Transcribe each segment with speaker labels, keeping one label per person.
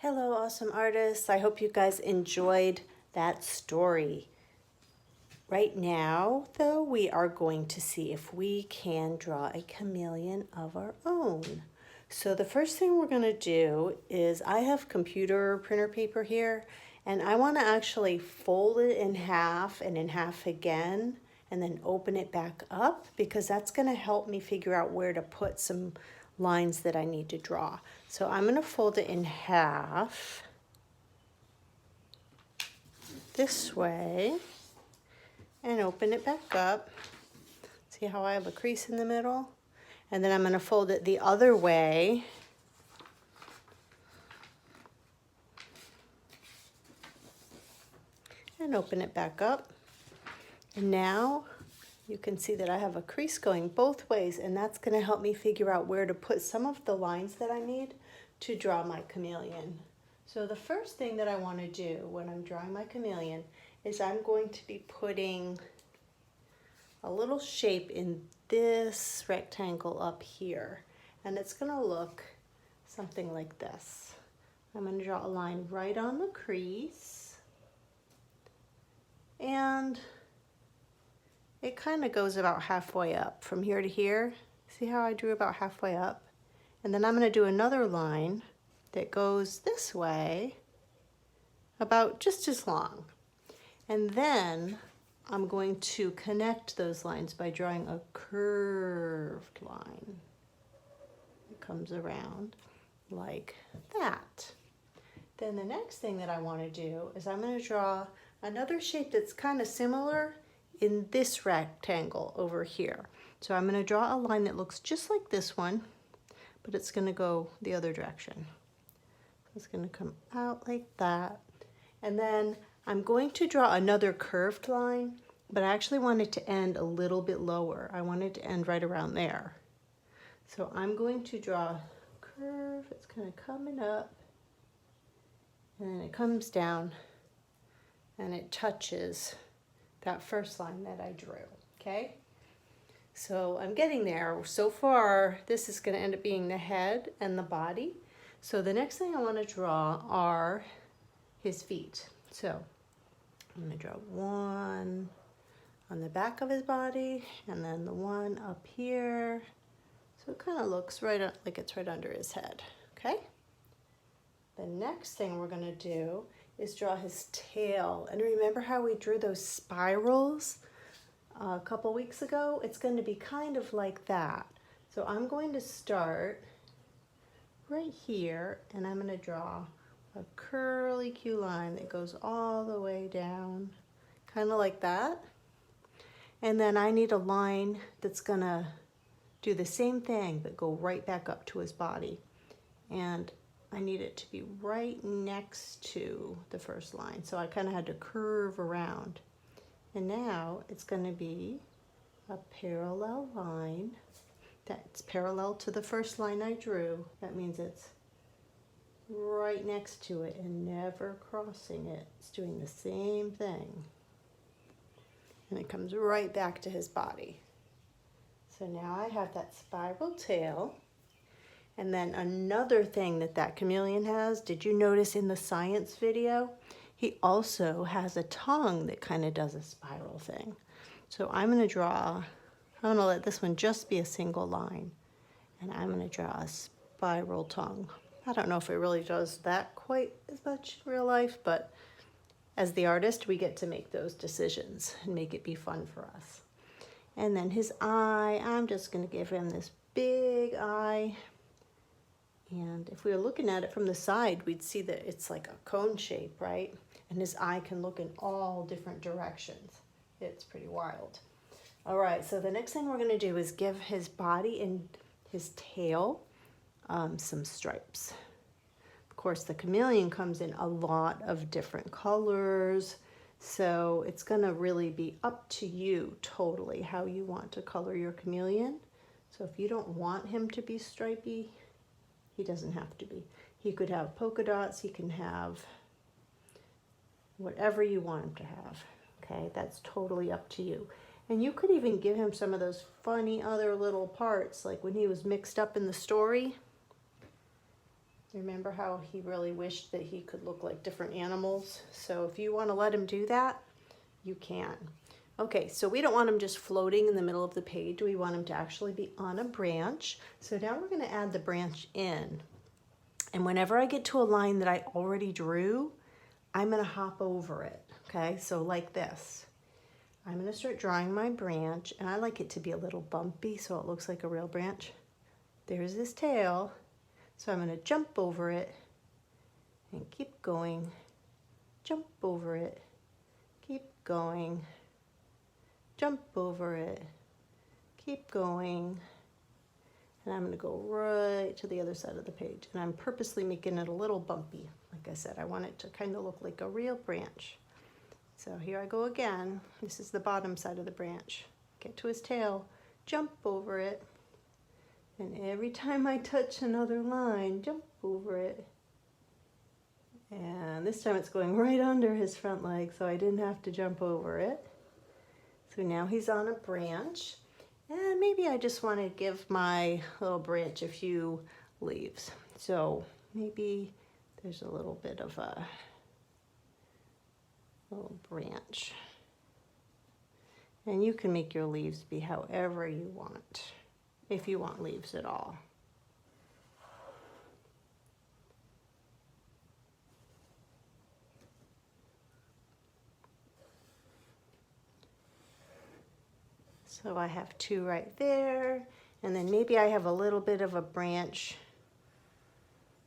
Speaker 1: Hello, awesome artists. I hope you guys enjoyed that story. Right now, though, we are going to see if we can draw a chameleon of our own. So the first thing we're going to do is I have computer printer paper here, and I want to actually fold it in half and in half again, and then open it back up because that's going to help me figure out where to put some lines that I need to draw. So I'm going to fold it in half this way and open it back up. See how I have a crease in the middle? And then I'm going to fold it the other way and open it back up. And now you can see that I have a crease going both ways, and that's going to help me figure out where to put some of the lines that I need to draw my chameleon. So the first thing that I want to do when I'm drawing my chameleon is I'm going to be putting a little shape in this rectangle up here, and it's going to look something like this. I'm going to draw a line right on the crease, and it kind of goes about halfway up from here to here. See how I drew about halfway up? And then I'm going to do another line that goes this way about just as long. And then I'm going to connect those lines by drawing a curved line. It comes around like that. Then the next thing that I want to do is I'm going to draw another shape that's kind of similar in this rectangle over here. So I'm going to draw a line that looks just like this one, but it's going to go the other direction. It's going to come out like that. And then I'm going to draw another curved line, but I actually want it to end a little bit lower. I want it to end right around there. So I'm going to draw a curve. It's kind of coming up, and then it comes down, and it touches that first line that I drew, okay? So I'm getting there. So far, this is going to end up being the head and the body. So the next thing I want to draw are his feet. So I'm going to draw one on the back of his body, and then the one up here. So it kind of looks right like it's right under his head, okay? The next thing we're going to do is draw his tail. And remember how we drew those spirals a couple weeks ago? It's going to be kind of like that. So I'm going to start right here, and I'm going to draw a curly Q line that goes all the way down, kind of like that. And then I need a line that's going to do the same thing but go right back up to his body. And I need it to be right next to the first line. So I kind of had to curve around. And now it's going to be a parallel line that's parallel to the first line I drew. That means it's right next to it and never crossing it. It's doing the same thing. And it comes right back to his body. So now I have that spiral tail. And then another thing that chameleon has, did you notice in the science video? He also has a tongue that kind of does a spiral thing. So I'm going to let this one just be a single line. And I'm going to draw a spiral tongue. I don't know if it really does that quite as much in real life, but as the artist, we get to make those decisions and make it be fun for us. And then his eye, I'm just going to give him this big eye. And if we were looking at it from the side, we'd see that it's like a cone shape, right? And his eye can look in all different directions. It's pretty wild. All right, so the next thing we're going to do is give his body and his tail some stripes. Of course, the chameleon comes in a lot of different colors, so it's going to really be up to you totally how you want to color your chameleon. So if you don't want him to be stripy, he doesn't have to be. He could have polka dots. He can have whatever you want him to have. Okay, that's totally up to you. And you could even give him some of those funny other little parts, like when he was mixed up in the story. Remember how he really wished that he could look like different animals? So if you want to let him do that, you can. Okay, so we don't want him just floating in the middle of the page. We want him to actually be on a branch. So now we're going to add the branch in. And whenever I get to a line that I already drew, I'm going to hop over it. Okay, so like this. I'm going to start drawing my branch, and I like it to be a little bumpy so it looks like a real branch. There's his tail. So I'm going to jump over it and keep going. Jump over it. Keep going. Jump over it. Keep going. And I'm going to go right to the other side of the page. And I'm purposely making it a little bumpy. Like I said, I want it to kind of look like a real branch. So here I go again. This is the bottom side of the branch. Get to his tail. Jump over it. And every time I touch another line, jump over it. And this time it's going right under his front leg, so I didn't have to jump over it. So now he's on a branch. And maybe I just want to give my little branch a few leaves. So maybe there's a little bit of a little branch. And you can make your leaves be however you want, if you want leaves at all. So I have two right there, and then maybe I have a little bit of a branch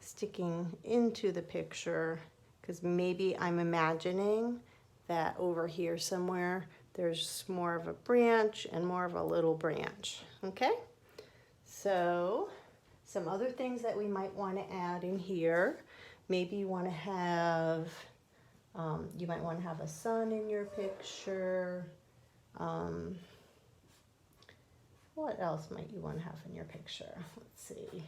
Speaker 1: sticking into the picture, because maybe I'm imagining that over here somewhere there's more of a branch and more of a little branch. Okay? So some other things that we might want to add in here. Maybe you want to have, you might want to have a sun in your picture. What else might you want to have in your picture? Let's see.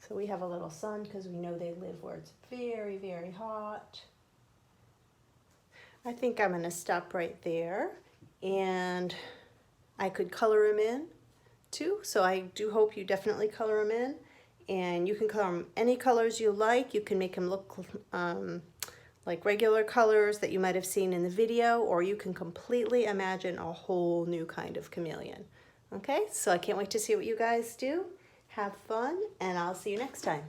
Speaker 1: So we have a little sun because we know they live where it's very, very hot. I think I'm going to stop right there, and I could color him in too, so I do hope you definitely color him in, and you can color him any colors you like. You can make him look like regular colors that you might have seen in the video, or you can completely imagine a whole new kind of chameleon. Okay, so I can't wait to see what you guys do. Have fun, and I'll see you next time.